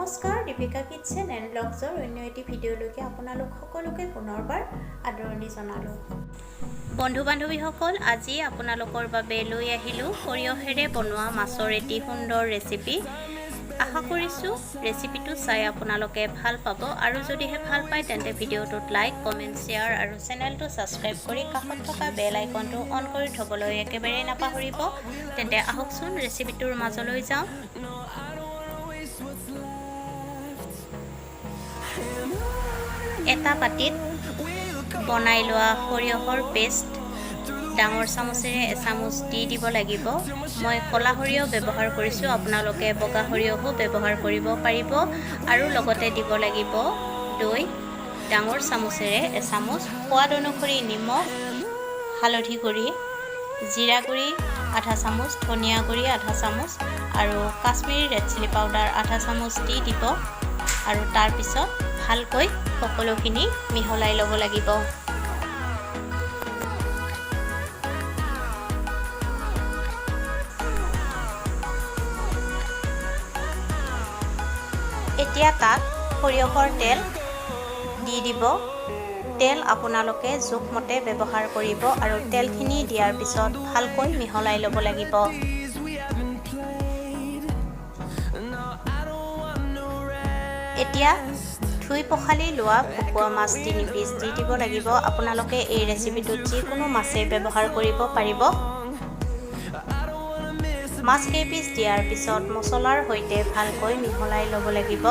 নমস্কাৰ Deepika kitchen and ব্লগছৰ অন্য এটি ভিডিঅ'লৈকে আপোনালোক সকলোকে পুনৰবাৰ আদৰণি জনালোঁ। বন্ধু বান্ধৱীসকল, আজি আপোনালোকৰ বাবে লৈ আহিলোঁ সৰিয়হেৰে বনোৱা মাছৰ এটি সুন্দৰ ৰেচিপি। আশা কৰিছোঁ ৰেচিপিটো চাই আপোনালোকে ভাল পাব আৰু যদিহে ভাল পায় তেন্তে ভিডিঅ'টোত লাইক, কমেণ্ট, শ্বেয়াৰ আৰু চেনেলটো ছাবস্ক্ৰাইব কৰি কাষত থকা বেল আইকনটো অন কৰি থ'বলৈ একেবাৰে নাপাহৰিব। তেন্তে আহকচোন ৰেচিপিটোৰ মাজলৈ যাওঁ। এটা পাতিত বনাই লোৱা সৰিয়হৰ পেষ্ট ডাঙৰ চামুচেৰে এচামুচ দি দিব লাগিব। মই ক'লা সৰিয়হ ব্যৱহাৰ কৰিছোঁ, আপোনালোকে বগা সৰিয়হো ব্যৱহাৰ কৰিব পাৰিব। আৰু লগতে দিব লাগিব দৈ ডাঙৰ চামুচেৰে এচামুচ, সোৱাদ অনুসৰি নিমখ, হালধি গুড়ি, জিৰা গুড়ি আধা চামুচ, ধনিয়া গুড়ি আধা চামুচ আৰু কাশ্মীৰী ৰেড চিলি পাউডাৰ আধা চামুচ দি দিব। আৰু তাৰপিছত ভালকৈ সকলোখিনি মিহলাই ল'ব লাগিব। এতিয়া তাত সৰিয়হৰ তেল দি দিব। তেল আপোনালোকে জোখমতে ব্যৱহাৰ কৰিব আৰু তেলখিনি দিয়াৰ পিছত ভালকৈ মিহলাই ল'ব লাগিব। এতিয়া ধুই পখালি লোৱা ভকুৱা মাছ 3 পিচ দি দিব লাগিব। আপোনালোকে এই ৰেচিপিটোত যিকোনো মাছেই ব্যৱহাৰ কৰিব পাৰিব। মাছ কেইপিচ দিয়াৰ পিছত মছলাৰ সৈতে ভালকৈ মিহলাই ল'ব লাগিব।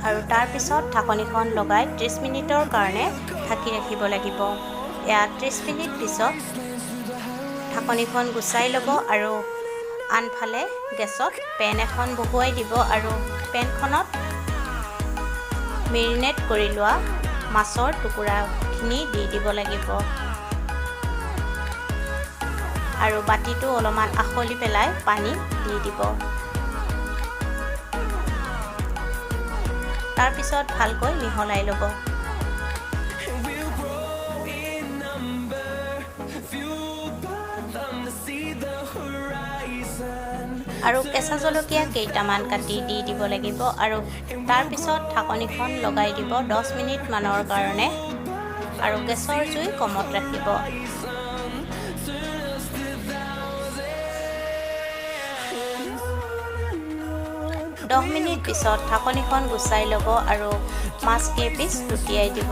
আৰু তাৰপিছত ঢাকনিখন লগাই 30 মিনিটৰ কাৰণে ঢাকি ৰাখিব লাগিব। এয়া 30 মিনিট পিছত ঢাকনিখন গুচাই ল'ব আৰু আনফালে গেছত পেন এখন বহুৱাই দিব আৰু পেনখনত মেৰিনেট কৰি লোৱা মাছৰ টুকুৰাখিনি দি দিব লাগিব। আৰু বাতিটো অলপমান আখলি পেলাই পানী দি দিব। তাৰপিছত ভালকৈ মিহলাই ল'ব। আৰু কেঁচা জলকীয়া কেইটামান কাটি দি দিব লাগিব আৰু তাৰপিছত ঢাকনিখন লগাই দিব 10 মিনিট মানৰ কাৰণে আৰু গেছৰ জুই কমত ৰাখিব। 10 মিনিট পিছত ঢাকনিখন গুচাই ল'ব আৰু মাছ কেইপিচ লুটিয়াই দিব।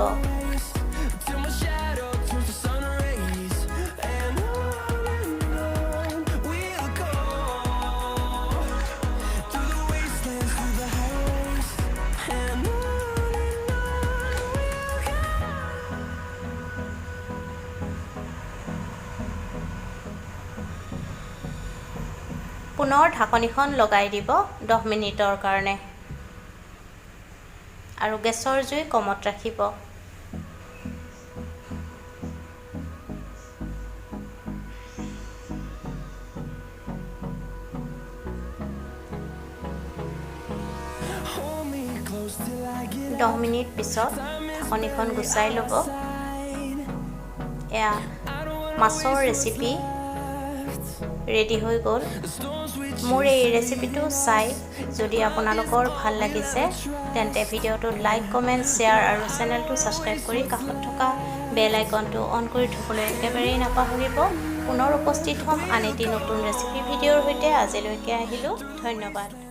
পুনৰ ঢাকনিখন লগাই দিব 10 মিনিটৰ কাৰণে আৰু গেছৰ জুই কমত ৰাখিব। দহ মিনিট পিছত ঢাকনিখন গুচাই ল'ব। এয়া মাছৰ ৰেচিপি ৰেডি হৈ গ'ল। মোৰ এই ৰেচিপিটো চাই যদি আপোনালোকৰ ভাল লাগিছে তেন্তে ভিডিঅ'টোত লাইক, কমেণ্ট, শ্বেয়াৰ আৰু চেনেলটো ছাবস্ক্ৰাইব কৰি কাষত থকা বেল আইকনটো অন কৰি থ'বলৈ একেবাৰেই নাপাহৰিব। পুনৰ উপস্থিত হ'ম আন এটি নতুন ৰেচিপি ভিডিঅ'ৰ সৈতে। আজিলৈকে আহিলোঁ, ধন্যবাদ।